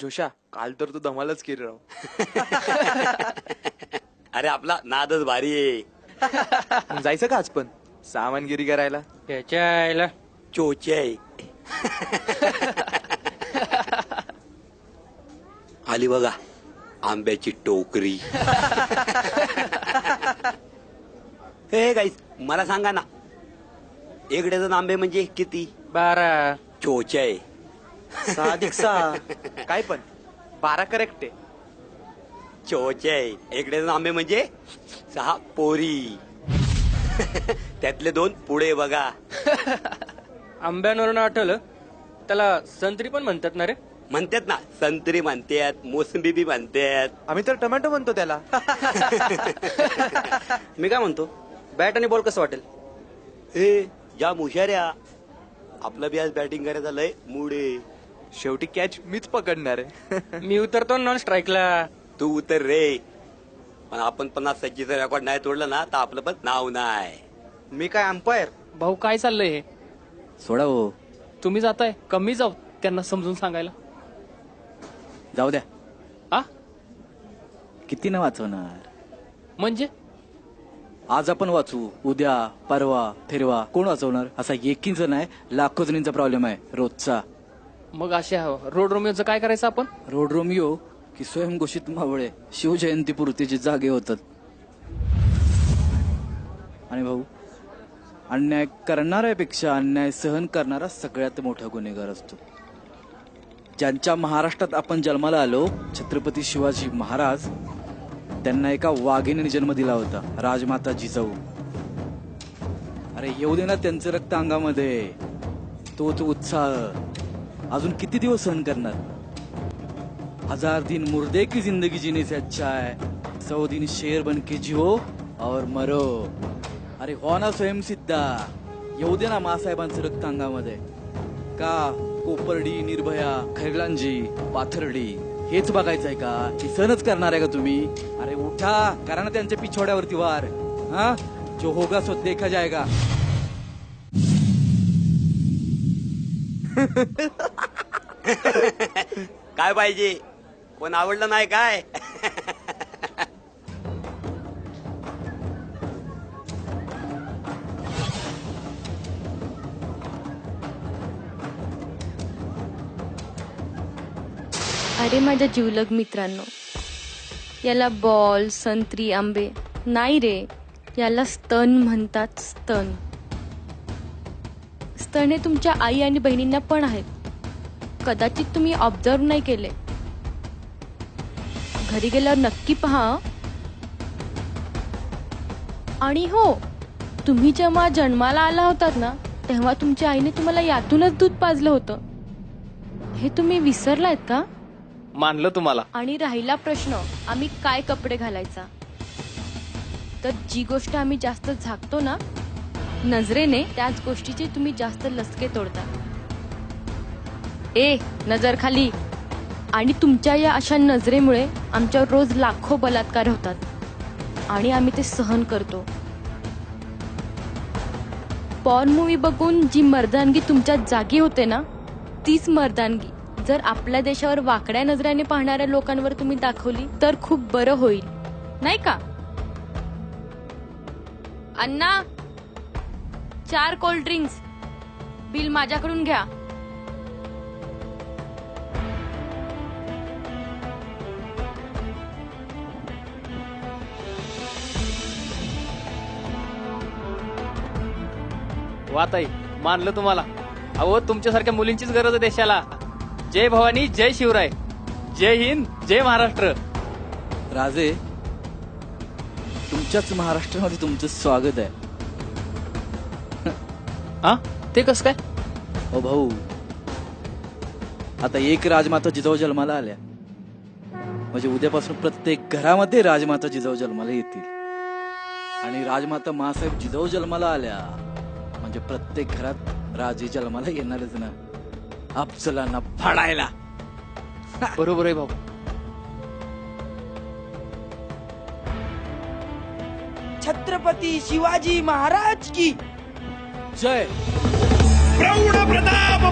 जोशा, काल तर तू धमालच केली राव. अरे आपला नादच भारी आहे. मग जायचं का आज पण सामानगिरी करायला? त्याच्या आईला चोचे आहे. आली बघा आंब्याची टोकरी. हे गाईस मला सांगा ना, एक डझन आंबे म्हणजे किती? 12. चोचे आहे. 6 काय पण 12 करेक्ट आहे. चोचे आहे. एक डझन आंबे म्हणजे 6 पोरी. त्यातले 2 पुढे बघा. आंब्यांवरून आठवलं, त्याला संत्री पण म्हणतात ना रे? म्हणतात ना, संत्री म्हणतात, मोसंबी बी म्हणतात. आम्ही तर टोमॅटो म्हणतो त्याला. मी काय म्हणतो, बॅट आणि बॉल कसं वाटेल? हे या मुशाऱ्या, आपलं बी आज बॅटिंग करायचं लय मूड आहे. शेवटी कॅच मीच पकडणार आहे. मी उतरतो नॉन स्ट्राईकला. तू उतर रे, पण आपण 50 सज्जीचं रेकॉर्ड नाही तोडलं ना तर आपलं पण नाव नाही. मी काय अंपायर? भाऊ काय चाललंय हे? सोडा हो, तुम्ही जाताय, कमी जाऊ त्यांना समजून सांगायला. जाऊ द्या. आ किती ना वाचवणार? म्हणजे आज आपण वाचू, उद्या परवा फिरवा कोण वाचवणार? असा एकींचा नाही, लाखो जणींचा प्रॉब्लेम आहे रोजचा. मग अशा रोड रोमिओचं काय करायचं आपण? रोड रोमिओ की स्वयंघोषित मावळे शिवजयंतीपुरतीचे जागे होतात. आणि भाऊ, अन्याय करणाऱ्यापेक्षा अन्याय सहन करणारा सगळ्यात मोठा गुन्हेगार असतो. ज्यांच्या महाराष्ट्रात आपण जन्माला आलो, छत्रपती शिवाजी महाराज, त्यांना एका वाघिणीने जन्म दिला होता, राजमाता जिजाऊ. अरे येऊ दे ना त्यांचं रक्त अंगामध्ये, तोच उत्साह अजून किती दिवस सहन करणार? 1000 दिन मुर्दे की जिंदगी जीने से अच्छा है 100 दिन शेर बन के जियो और मरो. अरे हो ना स्वयंसिद्धा, येऊ दे ना मासाहेबांचं रक्त अंगामध्ये. का कोपर्डी, निर्भया, खैरलांजी, पाथर्डी हेच बघायचंय का? हे सहनच करणार आहे का तुम्ही? अरे उठा, करा ना त्यांच्या पिछोड्यावरती वार. हा, जो होगा सो देखा जाएगा. काय पाहिजे? कोण आवडलं नाही काय? अरे माझ्या जिवलग मित्रांनो, याला बॉल, संत्री, आंबे नाही रे, याला स्तन म्हणतात. स्तन स्तन हे तुमच्या आई आणि बहिणींना पण आहेत. कदाचित तुम्ही ऑब्झर्व नाही केले. घरी गेल्यावर नक्की पहा. आणि हो, तुम्ही जेव्हा जन्माला आला होतात ना, तेव्हा तुमच्या आईने तुम्हाला यातूनच दूध पाजलं होतं. हे तुम्ही विसरलायत का? मानलं तुम्हाला. आणि राहिला प्रश्न, आम्ही काय कपडे घालायचा, तर जी गोष्ट आम्ही जास्त झाकतो ना नजरेने, त्याच गोष्टीचे तुम्ही जास्त लचके तोडता. ए नजर खाली. आणि तुमच्या या अशा नजरेमुळे आमच्यावर रोज लाखो बलात्कार होतात आणि आम्ही ते सहन करतो. पॉर्न मूवी बघून जी मर्दानगी तुमच्या जागी होते ना, तीच मर्दानगी जर आपल्या देशावर वाकड्या नजरेने पाहणाऱ्या लोकांवर तुम्ही दाखवली तर खूप बरं होईल, नाही का? अण्णा, 4 कोल्ड ड्रिंक्स, बिल माझ्याकडून घ्या. वाताई, मानलं तुम्हाला. अहो, तुमच्यासारख्या मुलींचीच गरज आहे देशाला. जय भवानी, जय शिवराय, जय हिंद, जय महाराष्ट्र. राजे, तुमच्याच महाराष्ट्रामध्ये तुमचं स्वागत आहे. हा, ते कसं काय? ओ भाऊ, आता एक राजमाता जिजाऊ जन्माला आल्या म्हणजे उद्यापासून प्रत्येक घरामध्ये राजमाता जिजाऊ जन्माला येतील. आणि राजमाता मासाहेब जिजाऊ जन्माला आल्या म्हणजे प्रत्येक घरात राजे जन्माला येणारच ना, अफजलांना फाडायला. बरोबर आहे भाऊ. छत्रपती शिवाजी महाराज की जय. प्रौढ प्रताप